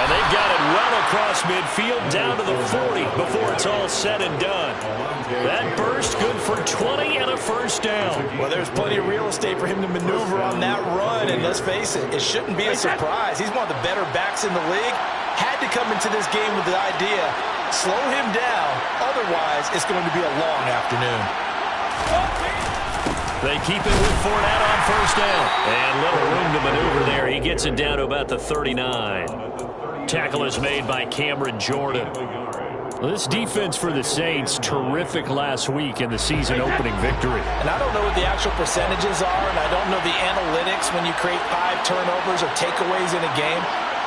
And they've got it well across midfield, down to the 40 before it's all said and done. That burst good for 20 and a first down. Well, there's plenty of real estate for him to maneuver on that run, and let's face it, it shouldn't be a surprise. He's one of the better backs in the league. Had to come into this game with the idea, slow him down, otherwise it's going to be a long afternoon. They keep it with Fournette on first down. And little room to maneuver there. He gets it down to about the 39. Tackle is made by Cameron Jordan. Well, this defense for the Saints, terrific last week in the season-opening victory. And I don't know what the actual percentages are, and I don't know the analytics when you create 5 turnovers or takeaways in a game.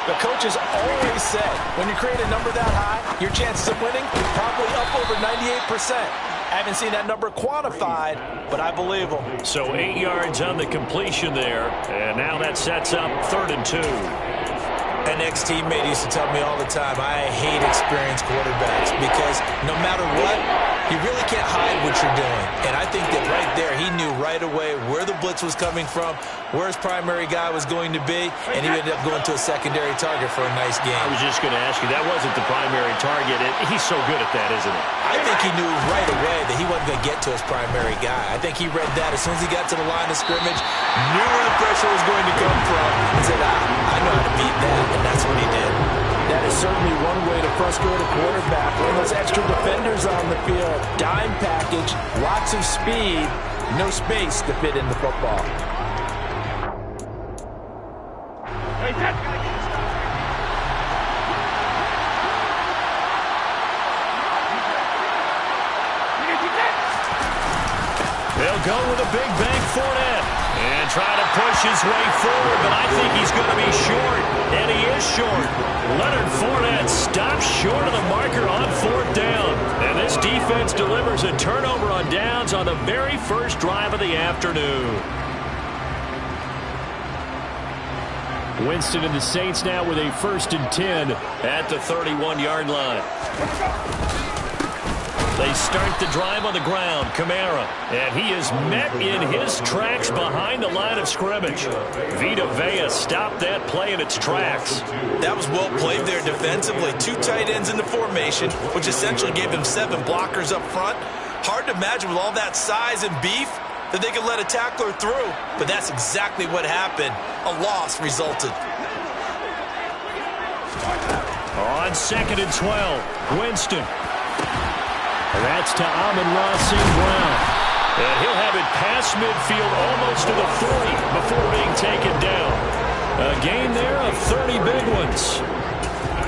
The coaches always said, when you create a number that high, your chances of winning probably up over 98%. I haven't seen that number quantified, but I believe them. So 8 yards on the completion there, and now that sets up 3rd and 2. An ex-teammate used to tell me all the time, I hate experienced quarterbacks because no matter what, you really can't hide what you're doing. And I think that right there, he knew right away where the blitz was coming from, where his primary guy was going to be, and he ended up going to a secondary target for a nice game. I was just going to ask you, that wasn't the primary target. He's so good at that, isn't he? I think he knew right away that he wasn't going to get to his primary guy. I think he read that as soon as he got to the line of scrimmage, knew where the pressure was going to come from, and said, I know how to beat that, and that's what he did. That is certainly one way to frustrate a quarterback. When those extra defenders on the field, dime package, lots of speed, no space to fit in the football. They'll go with a big bank Fournette and try to push his way forward, but I think he's going to be short, and he is short. Leonard Fournette stops short of the marker on 4th down, and this defense delivers a turnover on downs on the very first drive of the afternoon. Winston and the Saints now with a 1st and 10 at the 31-yard line. They start the drive on the ground. Kamara, and he is met in his tracks behind the line of scrimmage. Vita Vea stopped that play in its tracks. That was well played there defensively. 2 tight ends in the formation, which essentially gave them 7 blockers up front. Hard to imagine with all that size and beef that they could let a tackler through, but that's exactly what happened. A loss resulted. On 2nd and 12, Winston. That's to Amon-Ra St. Brown. And he'll have it past midfield almost to the 40 before being taken down. A gain there of 30 big ones.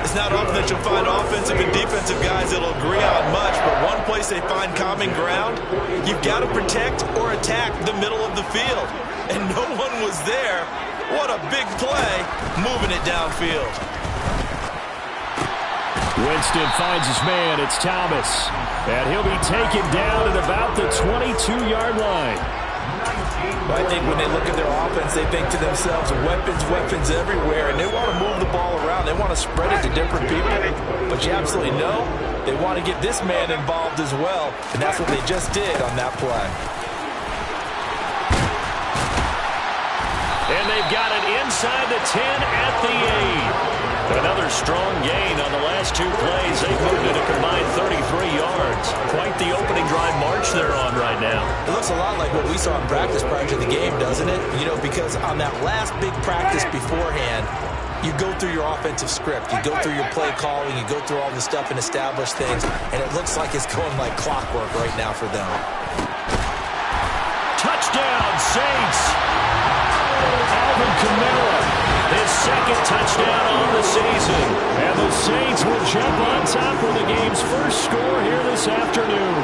It's not often that you'll find offensive and defensive guys that'll agree on much, but one place they find common ground, you've got to protect or attack the middle of the field. And no one was there. What a big play, moving it downfield. Winston finds his man. It's Thomas. And he'll be taken down at about the 22-yard line. I think when they look at their offense, they think to themselves, weapons everywhere, and they want to move the ball around. They want to spread it to different people. But you absolutely know they want to get this man involved as well, and that's what they just did on that play. And they've got it inside the 10 at the 8. Another strong gain on the last 2 plays. They've moved it a combined 33 yards. Quite the opening drive march they're on right now. It looks a lot like what we saw in practice prior to the game, doesn't it? You know, because on that last big practice beforehand, you go through your offensive script. You go through your play calling. You go through all the stuff and establish things. And it looks like it's going like clockwork right now for them. Touchdown, Saints. Alvin Kamara, his 2nd touchdown on the season. And the Saints will jump on top for the game's first score here this afternoon.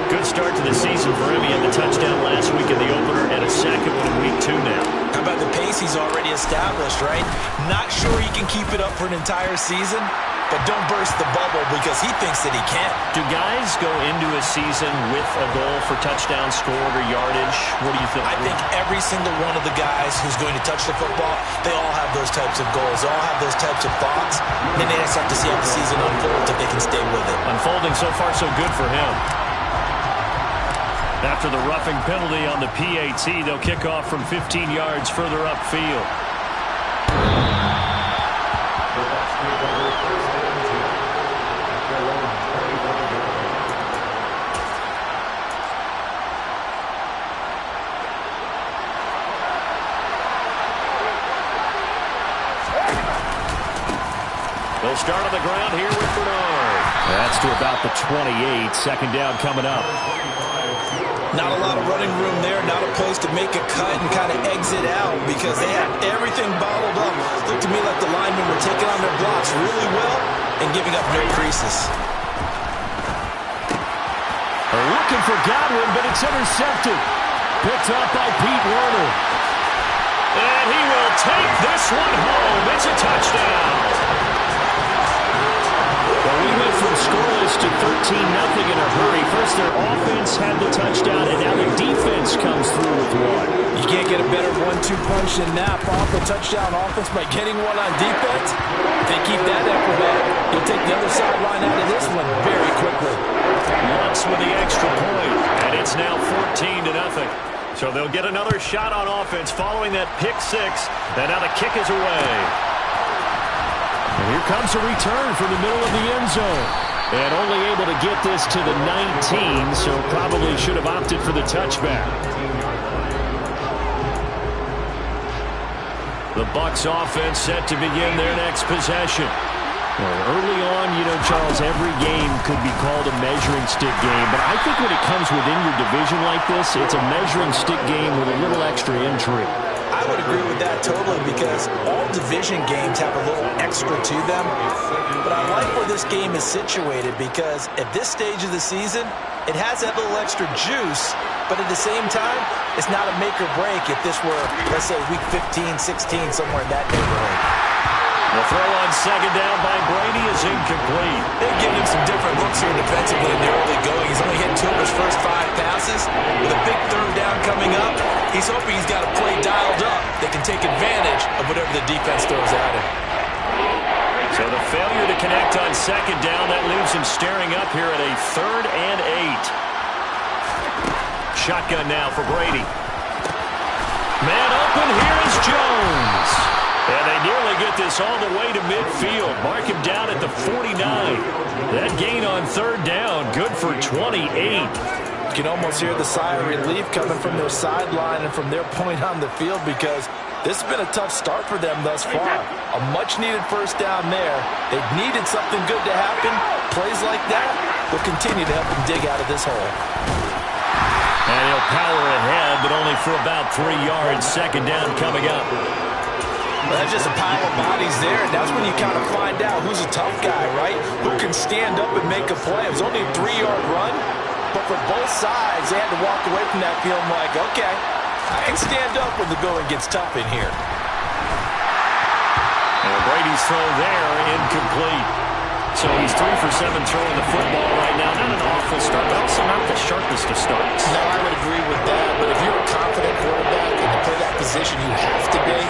Good start to the season for him. He had the touchdown last week in the opener and a 2nd one in week 2 now. How about the pace he's already established, right? Not sure he can keep it up for an entire season, but don't burst the bubble because he thinks that he can. Do guys go into a season with a goal for touchdown scored or yardage? What do you think? I think every single one of the guys who's going to touch the football, they all have those types of goals. They all have those types of thoughts. Then they just have to see how the season unfolds if they can stay with it. Unfolding so far so good for him. After the roughing penalty on the PAT, they'll kick off from 15 yards further upfield. They'll start on the ground here with Bernard. That's to about the 28. Second down coming up. Not a lot of running room there, not a place to make a cut and kind of exit out because they had everything bottled up. Looked to me like the linemen were taking on their blocks really well and giving up no creases. Looking for Godwin, but it's intercepted. Picked up by Pete Werner. And he will take this one home. It's a touchdown. Well, we went from scoreless to 13-0 in a hurry. First, their offense had the touchdown, and now the defense comes through with one. You can't get a better 1-2 punch than that. Off the touchdown offense by getting one on defense. If they keep that acrobat, you'll take the other sideline out of this one very quickly. Lutz with the extra point, and it's now 14-0. So they'll get another shot on offense following that pick six, and now the kick is away. And here comes a return from the middle of the end zone. And only able to get this to the 19, so probably should have opted for the touchback. The Bucs offense set to begin their next possession. Well, early on, Charles, every game could be called a measuring stick game. But I think when it comes within your division like this, it's a measuring stick game with a little extra intrigue. I would agree with that totally because all division games have a little extra to them. But I like where this game is situated because at this stage of the season, it has that little extra juice. But at the same time, it's not a make or break if this were, let's say, week 15, 16, somewhere in that neighborhood. The throw on second down by Brady is incomplete. They've given him some different looks here defensively in the early going. He's only hit 2 of his first 5 passes. With a big third down coming up, he's hoping he's got a play dialed up that can take advantage of whatever the defense throws at him. So the failure to connect on second down, that leaves him staring up here at a 3rd and 8. Shotgun now for Brady. Man open, here is Jones. And they nearly get this all the way to midfield. Mark him down at the 49. That gain on 3rd down, good for 28. You can almost hear the sigh of relief coming from their sideline and from their point on the field because this has been a tough start for them thus far. A much-needed first down there. They've needed something good to happen. Plays like that will continue to help them dig out of this hole. And he'll power ahead, but only for about 3 yards. Second down coming up. Well, that's just a pile of bodies there, and that's when you kind of find out who's a tough guy, right? Who can stand up and make a play. It was only a 3-yard run, but for both sides, they had to walk away from that feeling like, okay, I can stand up when the going gets tough in here. And Brady's throw there, incomplete. So he's 3 for 7 throwing the football right now. Not an awful start, but also not the sharpest of starts. No, I would agree with that, but if you're a confident quarterback and you play that position, you have to be.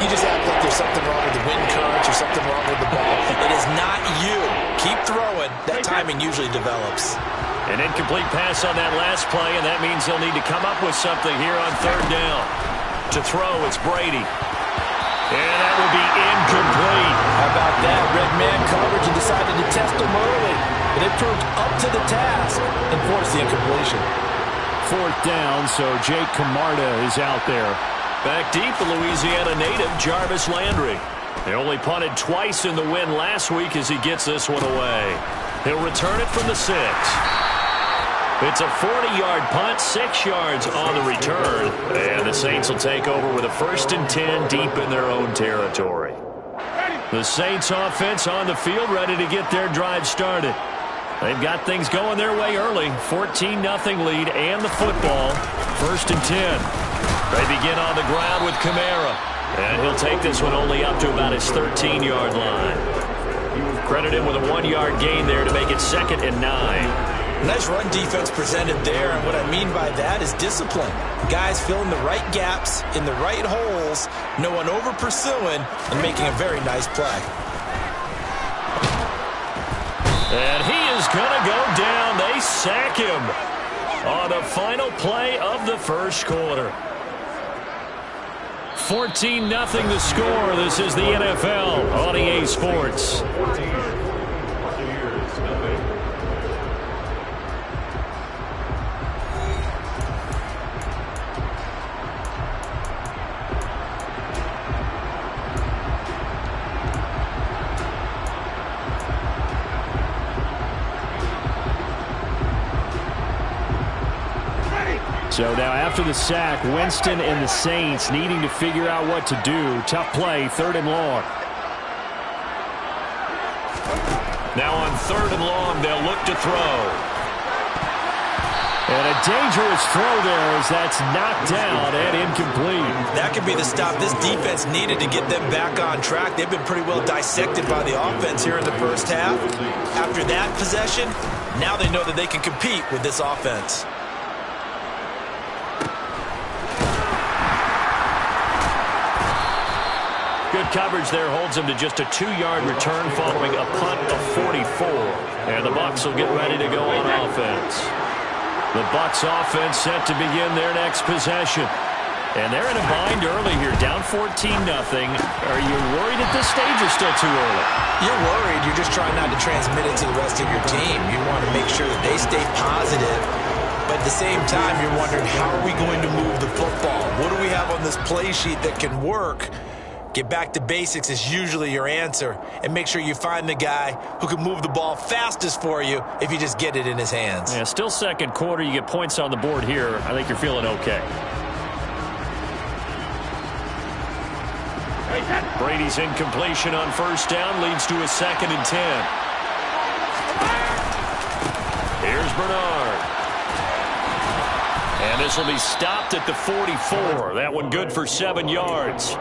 You just act like there's something wrong with the wind currents or something wrong with the ball. It is not you. Keep throwing. That timing usually develops. An incomplete pass on that last play, and that means they'll need to come up with something here on 3rd down. To throw, it's Brady. And that will be incomplete. How about that? Red man coverage and decided to test them early. But it proved up to the task and forced the incompletion. 4th down, so Jake Camarda is out there. Back deep, the Louisiana native, Jarvis Landry. They only punted twice in the win last week as he gets this one away. He'll return it from the 6. It's a 40-yard punt, 6 yards on the return. And the Saints will take over with a 1st and 10 deep in their own territory. The Saints offense on the field, ready to get their drive started. They've got things going their way early. 14-0 lead and the football. 1st and 10. They begin on the ground with Kamara. And he'll take this one only up to about his 13-yard line. Credit him with a 1-yard gain there to make it 2nd and 9. Nice run defense presented there, and what I mean by that is discipline. Guys filling the right gaps in the right holes, no one over-pursuing, and making a very nice play. And he is going to go down. They sack him on the final play of the first quarter. 14-0 the score. This is the NFL on EA Sports. So now after the sack, Winston and the Saints needing to figure out what to do. Tough play, 3rd and long. Now on 3rd and long, they'll look to throw. And a dangerous throw there as that's knocked down and incomplete. That could be the stop this defense needed to get them back on track. They've been pretty well dissected by the offense here in the first half. After that possession, now they know that they can compete with this offense. Good coverage there holds him to just a 2-yard return following a punt of 44. And the Bucs will get ready to go on offense. The Bucs offense set to begin their next possession. And they're in a bind early here, down 14-0. Are you worried at this stage or still too early? You're worried. You're just trying not to transmit it to the rest of your team. You want to make sure that they stay positive. But at the same time, you're wondering, how are we going to move the football? What do we have on this play sheet that can work? Get back to basics is usually your answer. And make sure you find the guy who can move the ball fastest for you if you just get it in his hands. Yeah, still second quarter. You get points on the board here. I think you're feeling okay. Brady's incompletion on 1st down leads to a 2nd and 10. Here's Bernard. And this will be stopped at the 44. That one good for 7 yards.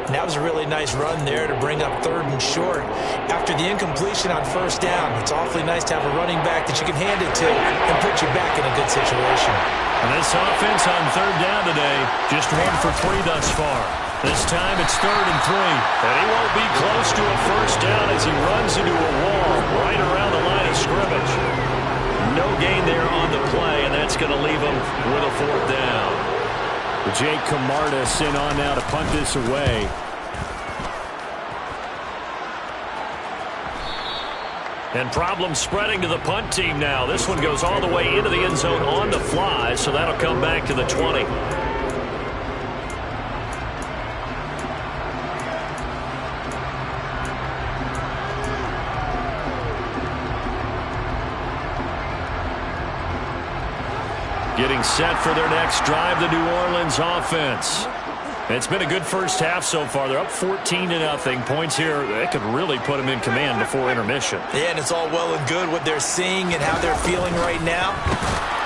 That was a really nice run there to bring up 3rd and short. After the incompletion on 1st down, it's awfully nice to have a running back that you can hand it to and put you back in a good situation. And this offense on 3rd down today, just 1 for 3 thus far. This time it's 3rd and 3. And he won't be close to a 1st down as he runs into a wall right around the line of scrimmage. No gain there on the play, and that's going to leave him with a 4th down. Jake Camardas in on now to punt this away. And problems spreading to the punt team now. This one goes all the way into the end zone on the fly, so that'll come back to the 20. Getting set for their next drive, the New Orleans offense. It's been a good first half so far. They're up 14-0. Points here, that could really put them in command before intermission. Yeah, and it's all well and good what they're seeing and how they're feeling right now.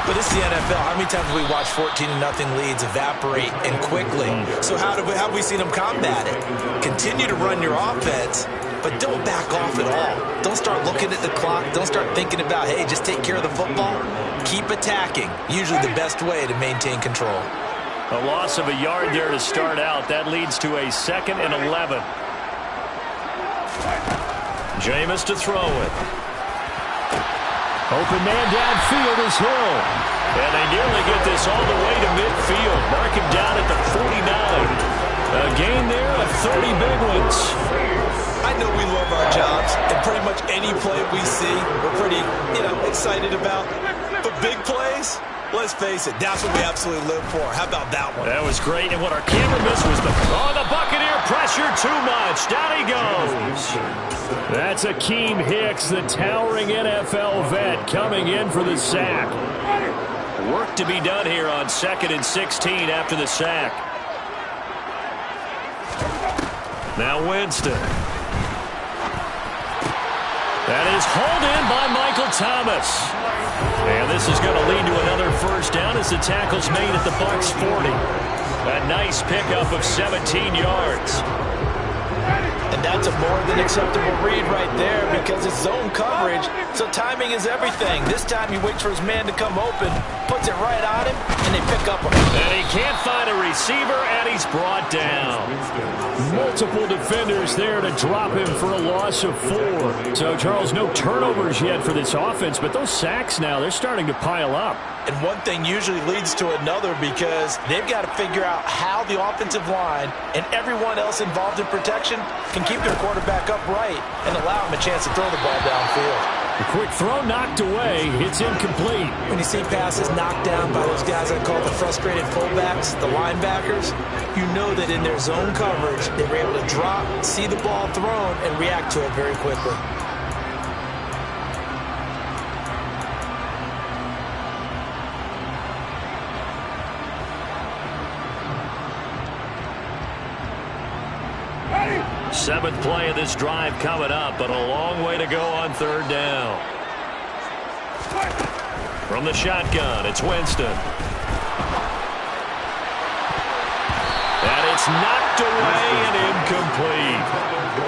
But this is the NFL. How many times have we watched 14-0 leads evaporate and quickly? So how have we seen them combat it? Continue to run your offense, but don't back off at all. Don't start looking at the clock. Don't start thinking about, hey, just take care of the football. Keep attacking. Usually the best way to maintain control. A loss of a yard there to start out. That leads to a 2nd and 11. Jameis to throw it. Open man downfield is Hill. And they nearly get this all the way to midfield. Mark him down at the 49. A gain there of 30 big ones. I know we love our jobs, and pretty much any play we see, we're pretty, excited about. But big plays, let's face it, that's what we absolutely live for. How about that one? That was great, and what our camera missed was the Buccaneer pressure too much. Down he goes. That's Akeem Hicks, the towering NFL vet, coming in for the sack. Work to be done here on 2nd and 16 after the sack. Now Winston. That is hauled in by Michael Thomas. And this is going to lead to another 1st down as the tackle's made at the Bucs 40. A nice pickup of 17 yards. And that's a more than acceptable read right there because it's zone coverage, so timing is everything. This time he waits for his man to come open, puts it right on him, and they pick up him. And he can't find a receiver, and he's brought down. Multiple defenders there to drop him for a loss of 4. So, Charles, no turnovers yet for this offense, but those sacks now, they're starting to pile up. And one thing usually leads to another because they've got to figure out how the offensive line and everyone else involved in protection can keep their quarterback upright and allow him a chance to throw the ball downfield. A quick throw knocked away. It's incomplete. When you see passes knocked down by those guys I call the frustrated fullbacks, the linebackers, you know that in their zone coverage, they were able to drop, see the ball thrown, and react to it very quickly. Seventh play of this drive coming up, but a long way to go on third down. From the shotgun, it's Winston. And it's knocked away and incomplete.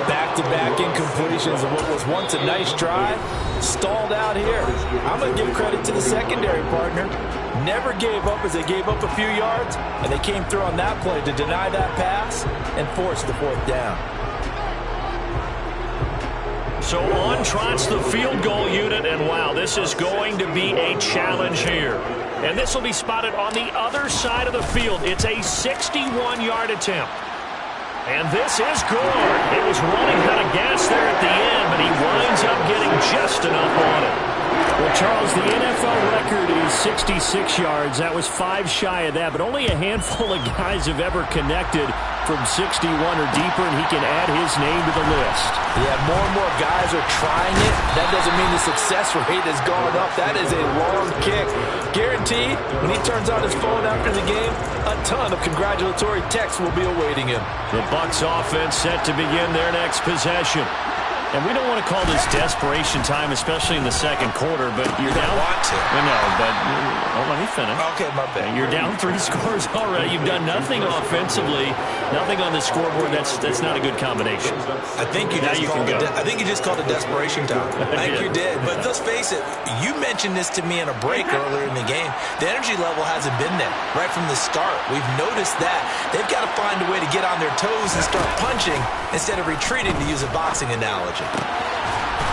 Back-to-back incompletions of what was once a nice drive, stalled out here. I'm going to give credit to the secondary partner. Never gave up as they gave up a few yards, and they came through on that play to deny that pass and force the fourth down. So on trots the field goal unit, and wow, this is going to be a challenge here. And this will be spotted on the other side of the field. It's a 61-yard attempt. And this is good. It was running out of gas there at the end, but he winds up getting just enough on it. Well, Charles, the NFL record is 66 yards. That was 5 shy of that, but only a handful of guys have ever connected from 61 or deeper, and he can add his name to the list. Yeah, more and more guys are trying it. That doesn't mean the success rate has gone up. That is a long kick. Guaranteed, when he turns on his phone after the game, a ton of congratulatory texts will be awaiting him. The Bucs offense set to begin their next possession. And we don't want to call this desperation time, especially in the second quarter, but you're down. Want to. No, but let me finish. Okay, my bad. You're down 3 scores already. You've done nothing offensively, nothing on the scoreboard. That's not a good combination. I think you just called it desperation time. I think you did. But let's face it, you mentioned this to me in a break earlier in the game. The energy level hasn't been there right from the start. We've noticed that. They've got to find a way to get on their toes and start punching instead of retreating, to use a boxing analogy.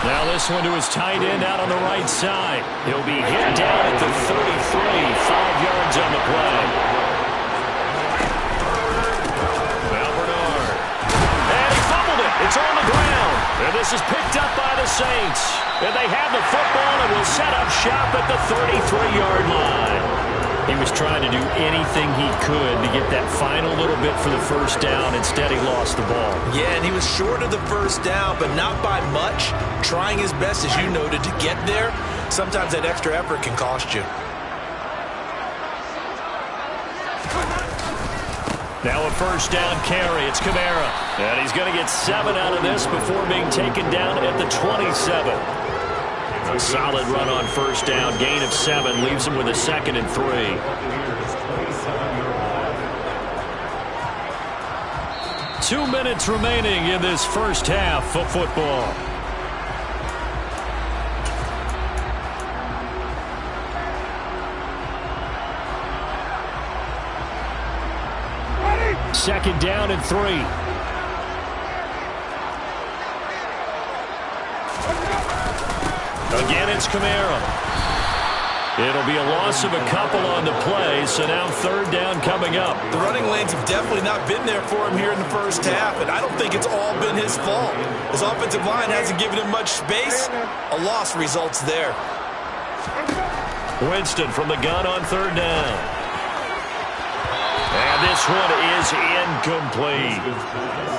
Now this one to his tight end out on the right side. He'll be hit down at the 33, 5 yards on the play. Val Bernard. And he fumbled it. It's on the ground. And this is picked up by the Saints. And they have the football and will set up shop at the 33-yard line. He was trying to do anything he could to get that final little bit for the first down. Instead, he lost the ball. Yeah, and he was short of the first down, but not by much. Trying his best, as you noted, to get there. Sometimes that extra effort can cost you. Now a first down carry. It's Kamara. And he's going to get 7 out of this before being taken down at the 27. A solid run on first down. Gain of 7 leaves him with a 2nd and 3. Two minutes remaining in this first half of football. Second down and 3. Again, it's Kamara. It'll be a loss of a couple on the play, so now third down coming up. The running lanes have definitely not been there for him here in the first half, and I don't think it's all been his fault. His offensive line hasn't given him much space. A loss results there. Winston from the gun on third down. And this one is incomplete.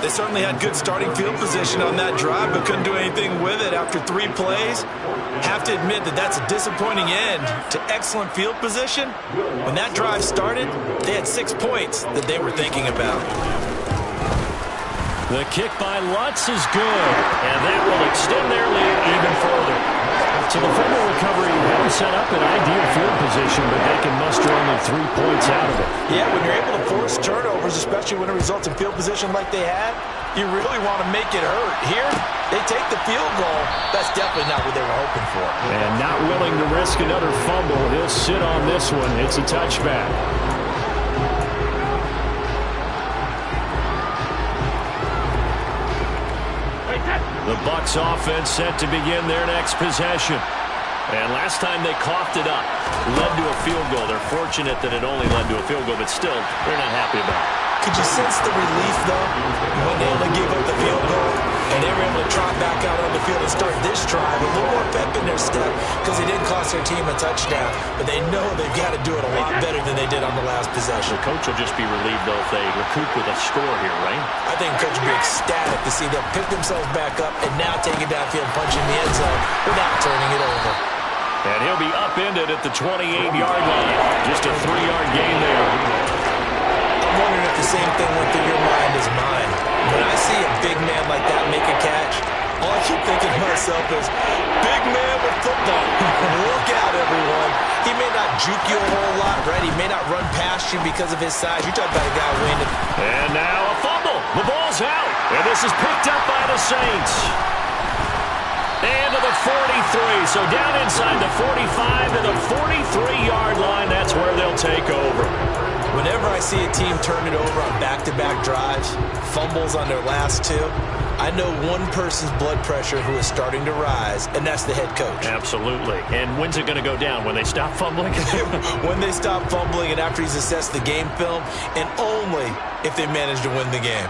They certainly had good starting field position on that drive, but couldn't do anything with it after 3 plays. Have to admit that that's a disappointing end to excellent field position. When that drive started, they had 6 points that they were thinking about. The kick by Lutz is good, and that will extend their lead even further. So the fumble recovery hasn't set up an ideal field position, but they can muster only 3 points out of it. Yeah, when you're able to force turnovers, especially when it results in field position like they had, you really want to make it hurt. Here, they take the field goal. That's definitely not what they were hoping for. And not willing to risk another fumble. He'll sit on this one. It's a touchback. The Bucs offense set to begin their next possession. And last time they coughed it up, led to a field goal. They're fortunate that it only led to a field goal, but still, they're not happy about it. Could you sense the relief, though, when they able to give up the field goal and they were able to trot back out on the field and start this drive? A little more pep in their step because they didn't cost their team a touchdown, but they know they've got to do it a lot better than they did on the last possession. The coach will just be relieved, though, if they recoup with a score here, right? I think the coach will be ecstatic to see them pick themselves back up and now take it downfield and punch in the end zone without turning it over. And he'll be upended at the 28-yard line. Just a 3-yard gain there. I'm wondering if the same thing went through your mind as mine. When I see a big man like that make a catch, all I keep thinking to myself is, big man with football. Look out, everyone. He may not juke you a whole lot, right? He may not run past you because of his size. You're talking about a guy winning. And now a fumble. The ball's out. And this is picked up by the Saints. And to the 43. So down inside the 45 to the 43-yard line. That's where they'll take over. Whenever I see a team turn it over on back-to-back drives, fumbles on their last two, I know one person's blood pressure who is starting to rise, and that's the head coach. Absolutely. And when's it going to go down? When they stop fumbling? When they stop fumbling and after he's assessed the game film, and only if they manage to win the game.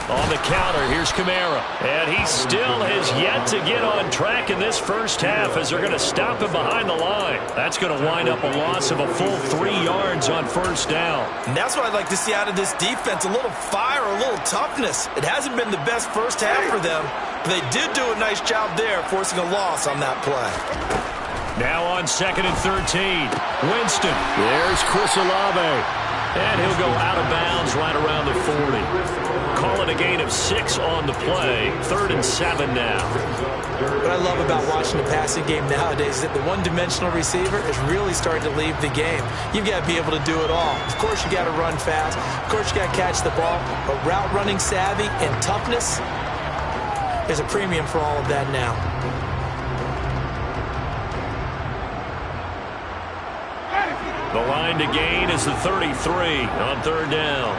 On the counter, here's Kamara. And he still has yet to get on track in this first half as they're going to stop him behind the line. That's going to wind up a loss of a full 3 yards on first down. And that's what I'd like to see out of this defense, a little fire, a little toughness. It hasn't been the best first half for them, but they did do a nice job there, forcing a loss on that play. Now on 2nd and 13. Winston. There's Chris Olave. And he'll go out of bounds right around the 40. Call it a gain of 6 on the play. 3rd and 7 now. What I love about watching the passing game nowadays is that the one-dimensional receiver is really starting to leave the game. You've got to be able to do it all. Of course, you got to run fast. Of course, you got to catch the ball. But route running savvy and toughness is a premium for all of that now. The line to gain is the 33 on 3rd down.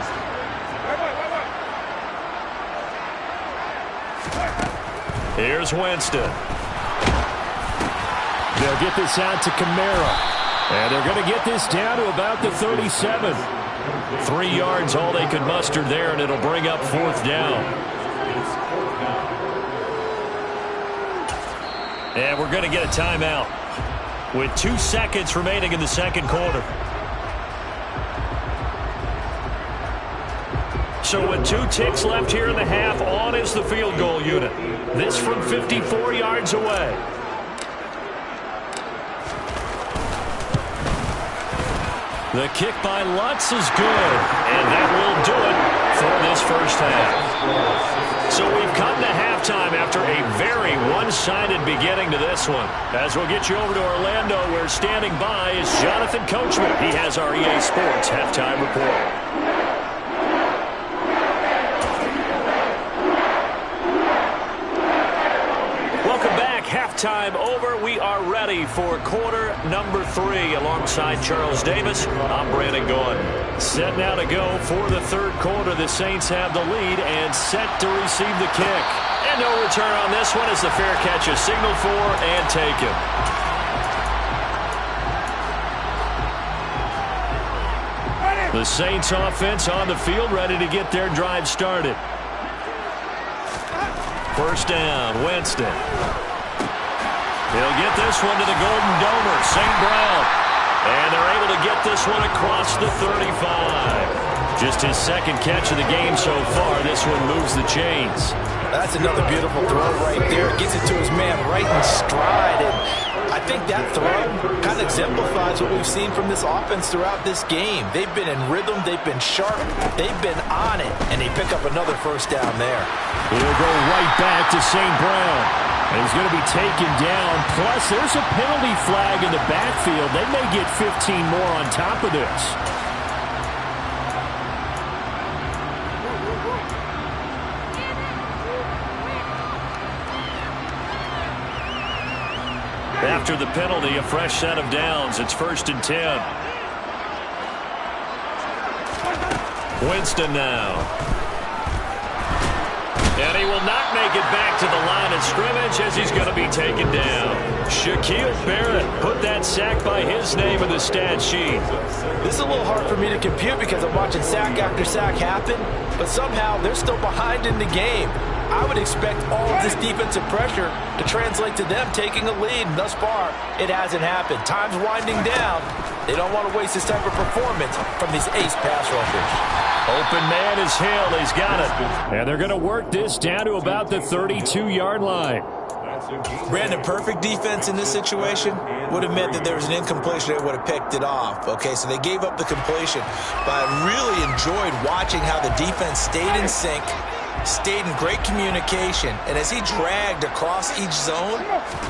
Here's Winston. They'll get this out to Kamara. And they're going to get this down to about the 37. 3 yards all they could muster there, and it'll bring up 4th down. And we're going to get a timeout with 2 seconds remaining in the second quarter. So with 2 ticks left here in the half, on is the field goal unit. This from 54 yards away. The kick by Lutz is good, and that will do it for this first half. So we've come to halftime after a very one-sided beginning to this one. As we'll get you over to Orlando, where standing by is Jonathan Coachman. He has our EA Sports halftime report. Halftime over. We are ready for quarter number 3 alongside Charles Davis. I'm Brandon Gaudin. Set now to go for the 3rd quarter. The Saints have the lead and set to receive the kick. And no return on this one as the fair catch is signaled for and taken. The Saints offense on the field, ready to get their drive started. First down, Winston. He'll get this one to the Golden Domer, St. Brown. And they're able to get this one across the 35. Just his 2nd catch of the game so far. This one moves the chains. That's another beautiful throw right there. Gets it to his man right in stride. And I think that throw kind of exemplifies what we've seen from this offense throughout this game. They've been in rhythm. They've been sharp. They've been on it. And they pick up another first down there. He'll go right back to St. Brown. And he's going to be taken down. Plus, there's a penalty flag in the backfield. They may get 15 more on top of this. After the penalty, a fresh set of downs. It's 1st and 10. Winston now. And he will not make it back to the line of scrimmage as he's going to be taken down. Shaquille Barrett put that sack by his name in the stat sheet. This is a little hard for me to compute because I'm watching sack after sack happen, but somehow they're still behind in the game. I would expect all of this defensive pressure to translate to them taking a lead, and thus far, it hasn't happened. Time's winding down. They don't want to waste this type of performance from these ace pass rushers. Open man is Hill. He's got it. And they're going to work this down to about the 32-yard line. Brandon, perfect defense in this situation would have meant that there was an incompletion. They would have picked it off. Okay, so they gave up the completion. But I really enjoyed watching how the defense stayed in sync, stayed in great communication. And as he dragged across each zone,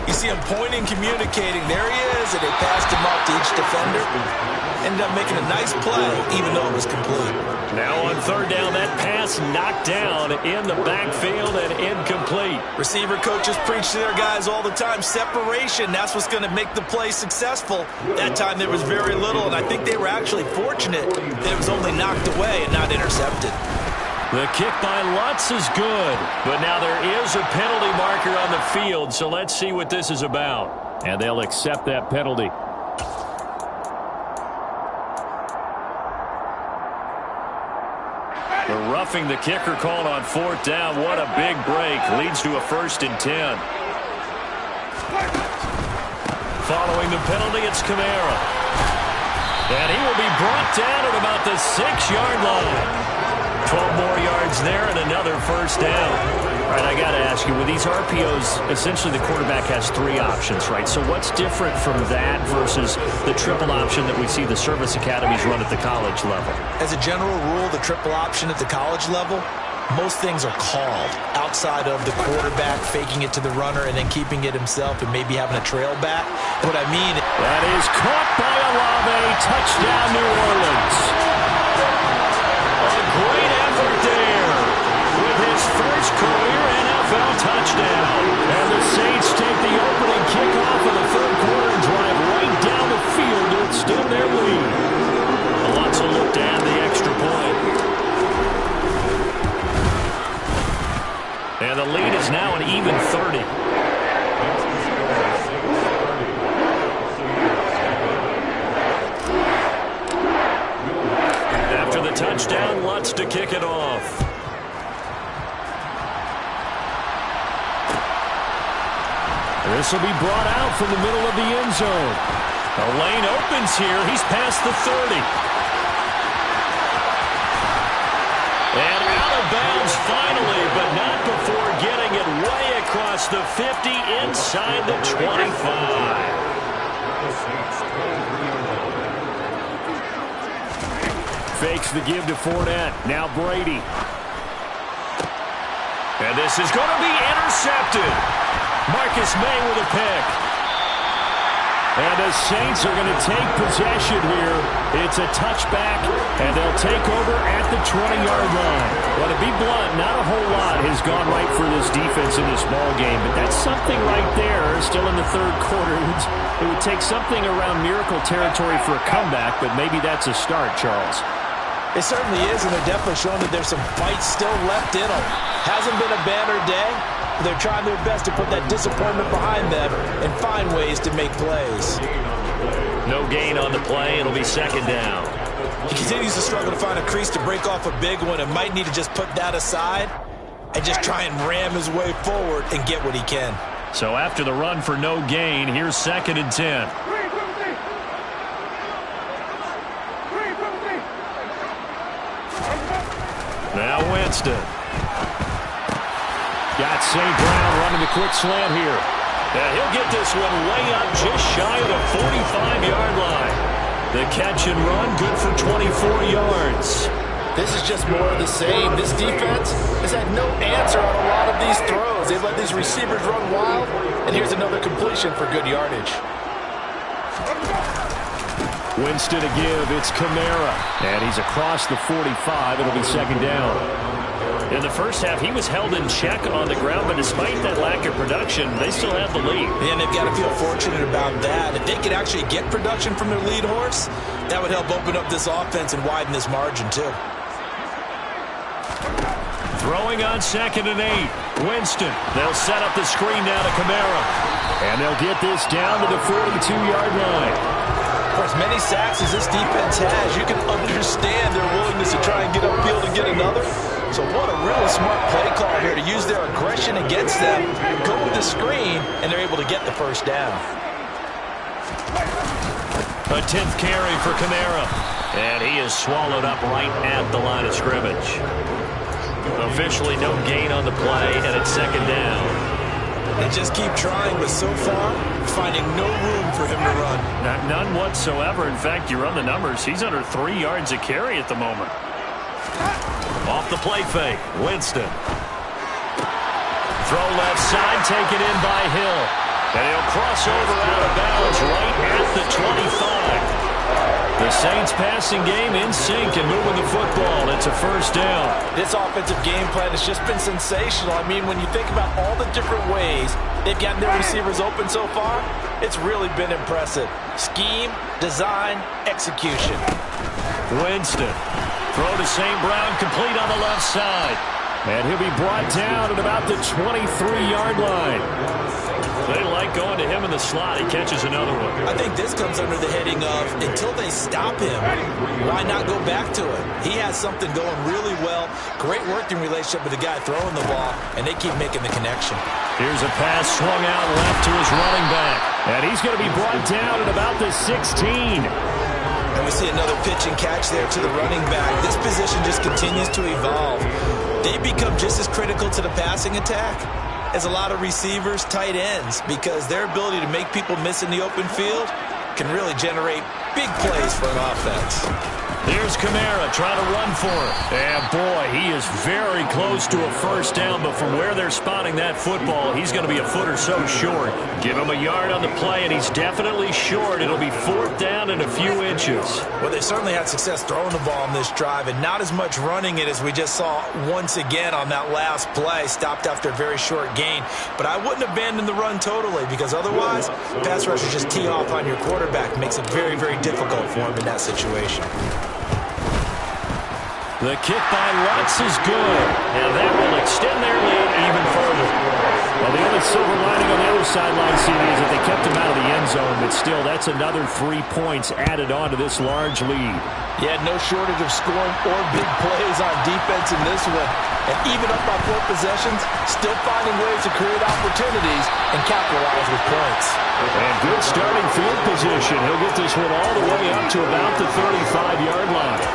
you see him pointing, communicating. There he is, and they passed him off to each defender. Ended up making a nice play, even though it was complete. Now on third down, that pass knocked down in the backfield and incomplete. Receiver coaches preach to their guys all the time. Separation, that's what's going to make the play successful. That time there was very little, and I think they were actually fortunate that it was only knocked away and not intercepted. The kick by Lutz is good, but now there is a penalty marker on the field, so let's see what this is about. And they'll accept that penalty. The roughing the kicker called on fourth down. What a big break. Leads to a 1st and 10. Following the penalty, it's Kamara. And he will be brought down at about the 6-yard line. 12 more yards there and another 1st down. All right, I got to ask you, with these RPOs, essentially the quarterback has 3 options, right? So what's different from that versus the triple option that we see the service academies run at the college level? As a general rule, the triple option at the college level, most things are called outside of the quarterback faking it to the runner and then keeping it himself and maybe having a trail back. What I mean... That is caught by Olave. Touchdown, New Orleans. A great effort there with his first career NFL touchdown. And the Saints take the opening kickoff of the third quarter and drive right down the field to extend their lead. Alonso looked to add the extra point. And the lead is now an even 30. After the touchdown, Lutz to kick it off. This will be brought out from the middle of the end zone. The lane opens here. He's past the 30. And out of bounds finally, but not before getting it way across the 50 inside the 25. Fakes the give to Fournette. Now Brady. And this is going to be intercepted. Marcus May with a pick. And the Saints are going to take possession here. It's a touchback, and they'll take over at the 20-yard line. Well, to be blunt, not a whole lot has gone right for this defense in this ball game, but that's something right there. Still in the third quarter. It would take something around miracle territory for a comeback, but maybe that's a start, Charles. It certainly is, and they're definitely showing that there's some fight still left in them. Hasn't been a banner day. They're trying their best to put that disappointment behind them and find ways to make plays. No gain on the play. It'll be 2nd down. He continues to struggle to find a crease to break off a big one and might need to just put that aside and just try and ram his way forward and get what he can. So after the run for no gain, here's 2nd and 10. Now Winston. Got St. Brown running the quick slant here. And he'll get this one way up just shy of the 45-yard line. The catch and run, good for 24 yards. This is just more of the same. This defense has had no answer on a lot of these throws. They've let these receivers run wild, and here's another completion for good yardage. Winston to give. It's Kamara. And he's across the 45. It'll be 2nd down. In the first half, he was held in check on the ground, but despite that lack of production, they still have the lead. And they've got to feel fortunate about that. If they could actually get production from their lead horse, that would help open up this offense and widen this margin, too. Throwing on 2nd and 8. Winston. They'll set up the screen now to Kamara. And they'll get this down to the 42-yard line. For as many sacks as this defense has, you can understand their willingness to try and get upfield and get another. So what a really smart play call here to use their aggression against them, go with the screen, and they're able to get the 1st down. A 10th carry for Kamara. And he is swallowed up right at the line of scrimmage. Officially no gain on the play, and it's 2nd down. They just keep trying, but so far, finding no room for him to run. None whatsoever. In fact, you run the numbers. He's under 3 yards a carry at the moment. Off the play fake, Winston. Throw left side, taken in by Hill. And he'll cross over out of bounds right at the 25. The Saints passing game in sync and moving the football. It's a first down. This offensive game plan has just been sensational. I mean, when you think about all the different ways they've gotten their receivers open so far, it's really been impressive. Scheme, design, execution. Winston. Throw to St. Brown, complete on the left side. And he'll be brought down at about the 23-yard line. They like going to him in the slot. He catches another one. I think this comes under the heading of, until they stop him, why not go back to it? He has something going really well. Great working relationship with the guy throwing the ball, and they keep making the connection. Here's a pass swung out left to his running back. And he's going to be brought down at about the 16. And we see another pitch and catch there to the running back. This position just continues to evolve. They become just as critical to the passing attack as a lot of receivers, tight ends, because their ability to make people miss in the open field can really generate big plays for an offense. Here's Kamara trying to run for it. And boy, he is very close to a first down, but from where they're spotting that football, he's going to be a foot or so short. Give him a yard on the play, and he's definitely short. It'll be 4th down and a few inches. Well, they certainly had success throwing the ball on this drive, and not as much running it as we just saw once again on that last play. Stopped after a very short gain. But I wouldn't abandon the run totally, because otherwise, pass rushers just tee off on your quarterback. Makes it very, very difficult for him in that situation. The kick by Lutz is good, and that will extend their lead even further. Well, the only silver lining on the other sideline, CD, is that they kept him out of the end zone, but still, that's another 3 points added on to this large lead. Yeah, no shortage of scoring or big plays on defense in this one. And even up by 4 possessions, still finding ways to create opportunities and capitalize with points. And good starting field position. He'll get this one all the way up to about the 35-yard line.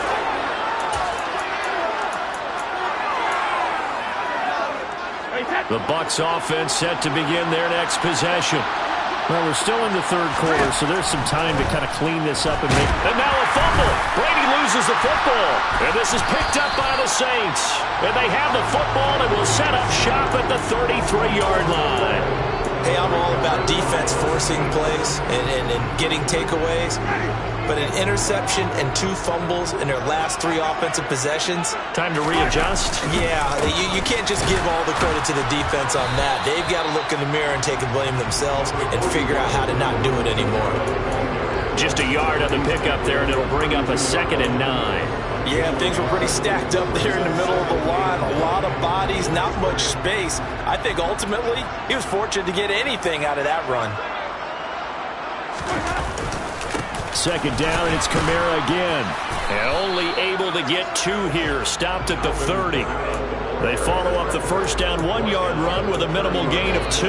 The Bucs offense set to begin their next possession. Well, we're still in the third quarter, so there's some time to kind of clean this up and make... And now a fumble. Brady loses the football. And this is picked up by the Saints. And they have the football and will set up shop at the 33-yard line. Hey, I'm all about defense forcing plays and getting takeaways. But an interception and 2 fumbles in their last 3 offensive possessions. Time to readjust? Yeah, you can't just give all the credit to the defense on that. They've got to look in the mirror and take the blame themselves and figure out how to not do it anymore. Just a yard on the pickup there, and it'll bring up a 2nd and 9. Yeah, things were pretty stacked up there in the middle of the line. A lot of bodies, not much space. I think ultimately he was fortunate to get anything out of that run. 2nd down, and it's Kamara again. And only able to get 2 here. Stopped at the 30. They follow up the first down 1-yard run with a minimal gain of 2.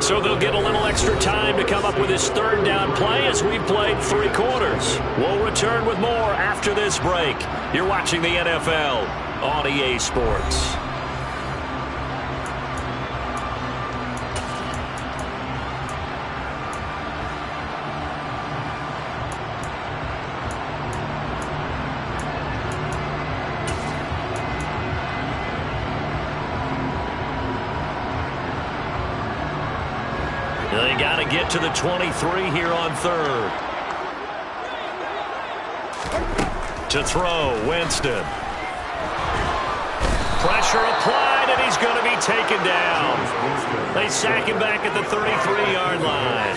So they'll get a little extra time to come up with his 3rd down play as we've played 3 quarters. We'll return with more after this break. You're watching the NFL on EA Sports. They got to get to the 23 here on 3rd. To throw, Winston. Pressure applied, and he's going to be taken down. They sack him back at the 33-yard line.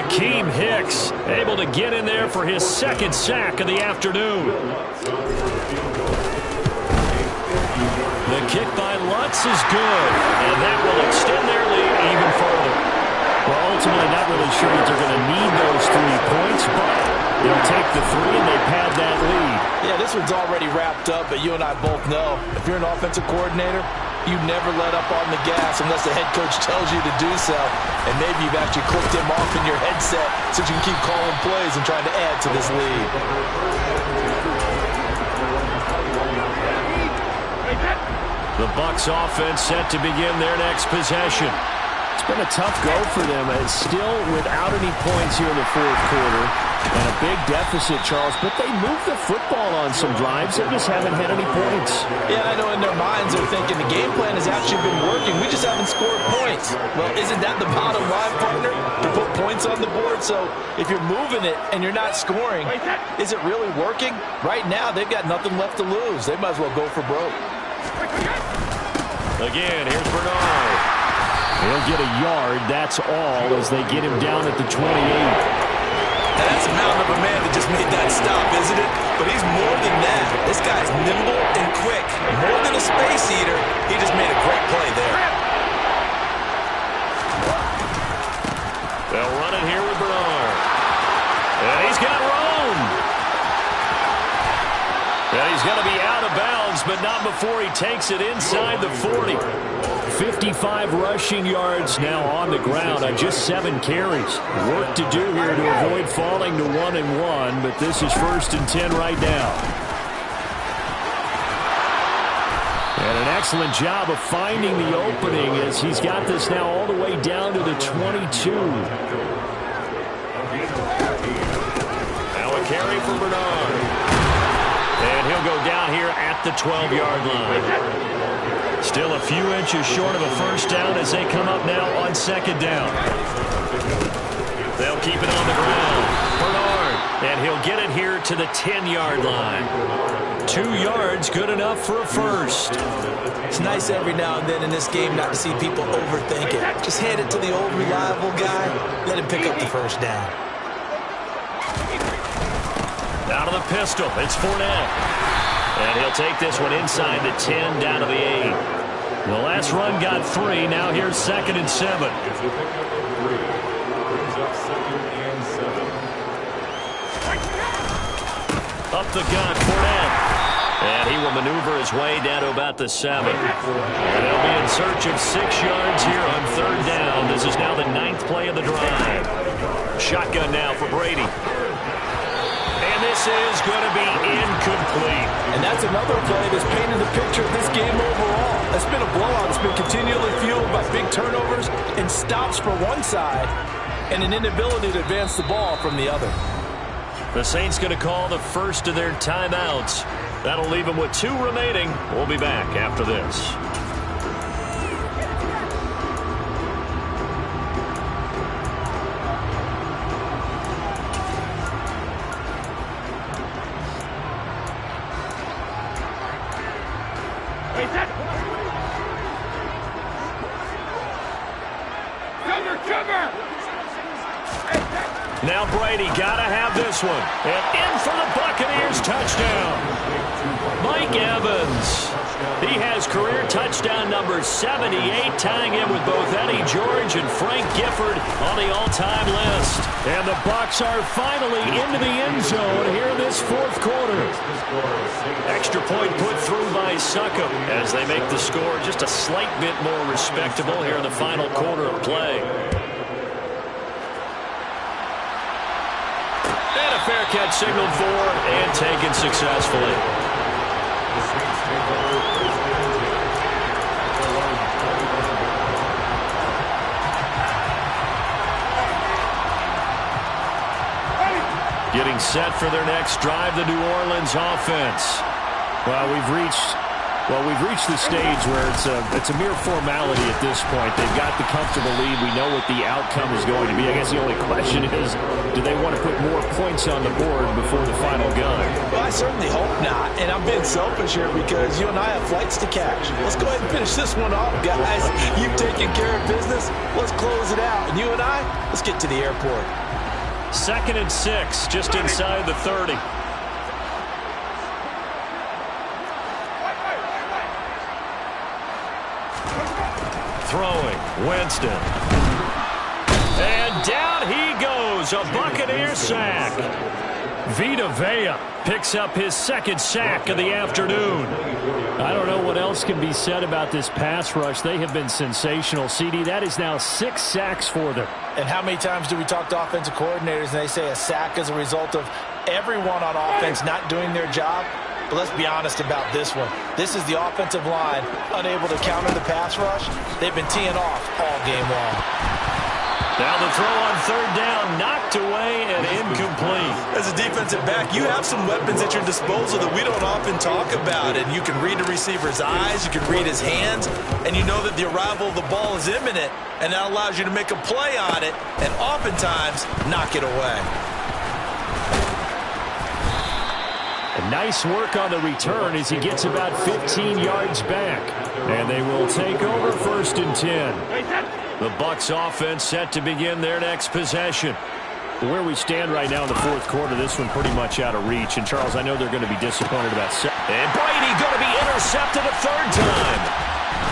Akeem Hicks able to get in there for his 2nd sack of the afternoon. The kick by Lutz is good, and that will extend their lead even further. Well, ultimately, not really sure that they're going to need those 3 points, but they'll take the 3 and they pad that lead. Yeah, this one's already wrapped up, but you and I both know if you're an offensive coordinator, You never let up on the gas unless the head coach tells you to do so. And maybe you've actually clicked him off in your headset so you can keep calling plays and trying to add to this lead. The Bucs offense set to begin their next possession. It's been a tough go for them. It's still without any points here in the fourth quarter. And a big deficit, Charles. But they moved the football on some drives. They just haven't had any points. Yeah, I know in their minds they're thinking the game plan has actually been working. We just haven't scored points. Well, isn't that the bottom line, partner? To put points on the board. So if you're moving it and you're not scoring, is it really working? Right now, they've got nothing left to lose. They might as well go for broke. Again, here's Bernard. He'll get a yard, that's all, as they get him down at the 28. Now that's a mountain of a man that just made that stop, isn't it? But he's more than that. This guy's nimble and quick. More than a space eater, he just made a great play there. They'll run it here with Bernard. And he's got room. And he's going to be out of bounds, but not before he takes it inside the 40. 55 rushing yards now on the ground on just 7 carries. Work to do here to avoid falling to 1-1, but this is 1st and 10 right now. And an excellent job of finding the opening as he's got this now all the way down to the 22. Now a carry for Bernard. And he'll go down here at the 12-yard line. Still a few inches short of a first down as they come up now on 2nd down. They'll keep it on the ground. Bernard, and he'll get it here to the 10-yard line. 2 yards, good enough for a first. It's nice every now and then in this game not to see people overthink it. Just hand it to the old reliable guy. Let him pick up the first down. Out of the pistol, it's Fournette. And he'll take this one inside the 10, down to the 8. The last run got 3. Now here's 2nd and 7. Up the gut, Fournette. And he will maneuver his way down to about the 7. And they'll be in search of 6 yards here on 3rd down. This is now the 9th play of the drive. Shotgun now for Brady. And this is going to be incomplete. And that's another play that's painted the picture of this game overall. It's been a blowout. It's been continually fueled by big turnovers and stops for one side and an inability to advance the ball from the other. The Saints going to call the first of their timeouts. That'll leave them with 2 remaining. We'll be back after this. Now Brady got to have this one. And in for the Buccaneers touchdown. Mike Evans. He has career touchdown number 78, tying in with both Eddie George and Frank Gifford on the all-time list. And the Bucs are finally into the end zone here in this 4th quarter. Extra point put through by Succop as they make the score just a slight bit more respectable here in the final quarter of play. And a fair catch signaled for and taken successfully. Getting set for their next drive, the New Orleans offense. Well, we've reached the stage where it's a mere formality at this point. They've got the comfortable lead. We know what the outcome is going to be. I guess the only question is, do they want to put more points on the board before the final gun? Well, I certainly hope not. And I'm being selfish here because you and I have flights to catch. Let's go ahead and finish this one off, guys. You've taken care of business. Let's close it out. And you and I, let's get to the airport. 2nd and 6, just inside the 30. Throwing, Winston. And down he goes, a Buccaneer sack. Vita Vea picks up his second sack of the afternoon. I don't know what else can be said about this pass rush. They have been sensational. CD, that is now 6 sacks for them. And how many times do we talk to offensive coordinators and they say a sack is a result of everyone on offense not doing their job? But let's be honest about this one. This is the offensive line unable to counter the pass rush. They've been teeing off all game long. Now the throw on third down, knocked away and incomplete. As a defensive back, you have some weapons at your disposal that we don't often talk about. And you can read the receiver's eyes, you can read his hands, and you know that the arrival of the ball is imminent, and that allows you to make a play on it and oftentimes knock it away. And nice work on the return as he gets about 15 yards back. And they will take over 1st and 10. The Bucs offense set to begin their next possession. Where we stand right now in the 4th quarter, this one pretty much out of reach. And, Charles, I know they're going to be disappointed about And Brady going to be intercepted a 3rd time.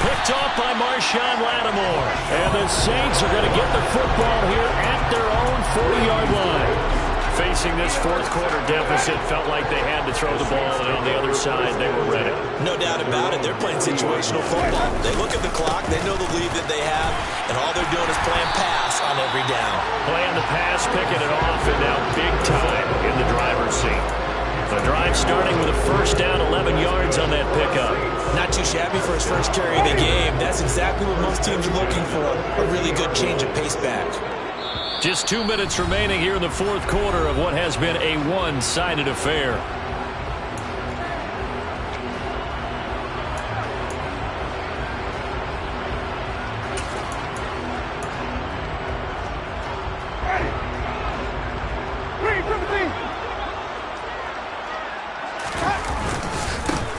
Picked off by Marshawn Lattimore. And the Saints are going to get the football here at their own 40-yard line. Facing this 4th quarter deficit, felt like they had to throw the ball, and on the other side, they were ready. No doubt about it. They're playing situational football. They look at the clock, they know the lead that they have, and all they're doing is playing pass on every down. Playing the pass, picking it off, and now big time in the driver's seat. The drive starting with a 1st down, 11 yards on that pickup. Not too shabby for his first carry of the game. That's exactly what most teams are looking for, a really good change of pace back. Just 2 minutes remaining here in the 4th quarter of what has been a one-sided affair.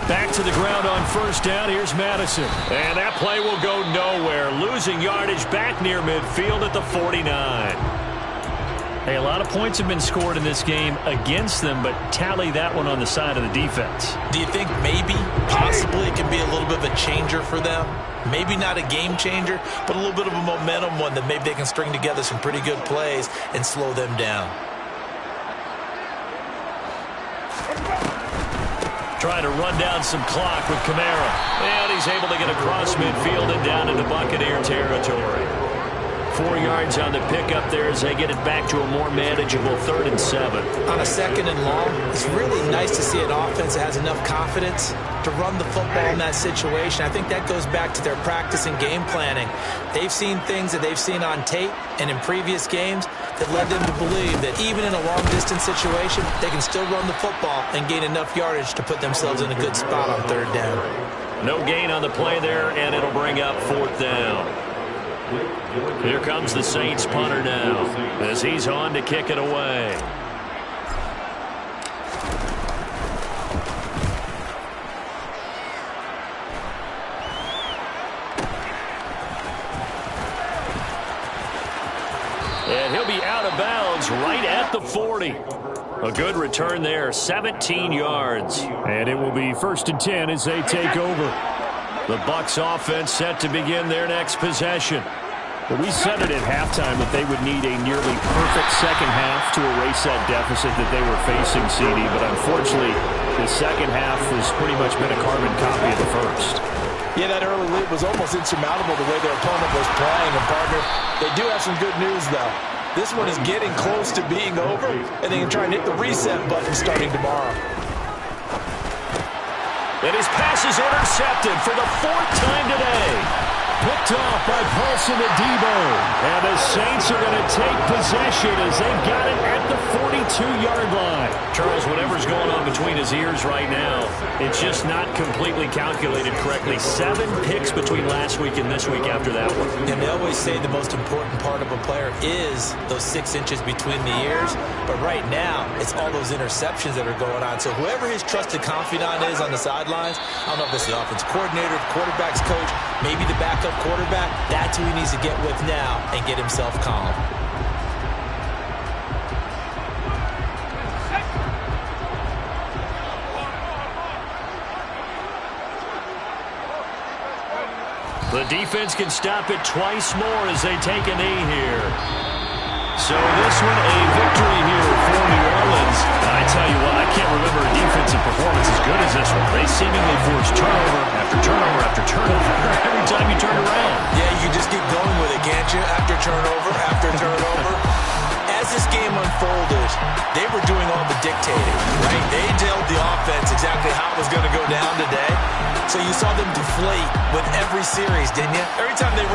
Back to the ground on 1st down. Here's Madison. And that play will go nowhere. Losing yardage back near midfield at the 49. Hey, a lot of points have been scored in this game against them, but tally that one on the side of the defense. Do you think maybe, possibly, it can be a little bit of a changer for them? Maybe not a game changer, but a little bit of a momentum one that maybe they can string together some pretty good plays and slow them down. Trying to run down some clock with Kamara. And he's able to get across midfield and down into Buccaneer territory. 4 yards on the pickup there as they get it back to a more manageable 3rd and 7. On a 2nd and long, it's really nice to see an offense that has enough confidence to run the football in that situation. I think that goes back to their practice and game planning. They've seen things that they've seen on tape and in previous games that led them to believe that even in a long-distance situation, they can still run the football and gain enough yardage to put themselves in a good spot on 3rd down. No gain on the play there, and it'll bring up 4th down. Here comes the Saints punter now as he's on to kick it away. And he'll be out of bounds right at the 40. A good return there, 17 yards. And it will be 1st and 10 as they take over. The Bucs offense set to begin their next possession. Well, we said it at halftime that they would need a nearly perfect second half to erase that deficit that they were facing, CD. But unfortunately, the second half has pretty much been a carbon copy of the first. Yeah, that early lead was almost insurmountable the way their opponent was playing. And, partner, they do have some good news, though. This one is getting close to being over, and they can try and hit the reset button starting tomorrow. And his pass is intercepted for the 4th time today. Picked off by Paulson Adebo. And the Saints are going to take possession as they've got it at the 42-yard line. Charles, whatever's going on between his ears right now, it's just not completely calculated correctly. 7 picks between last week and this week after that one. And they always say the most important part of a player is those 6 inches between the ears. But right now, it's all those interceptions that are going on. So whoever his trusted confidant is on the sidelines, I don't know if it's the offense coordinator, the quarterback's coach, maybe the backup quarterback, that's who he needs to get with now and get himself calm. The defense can stop it twice more as they take a knee here. So this one a victory here for New Orleans. is. I tell you what, I can't remember a defensive performance as good as this one. They seemingly forced turnover after turnover after turnover every time you turn around. Yeah, you just keep going with it, can't you? After turnover, after turnover. As this game unfolded, they were doing all the dictating, right? They told the offense exactly how it was going to go down today. So you saw them deflate with every series, didn't you? Every time they ran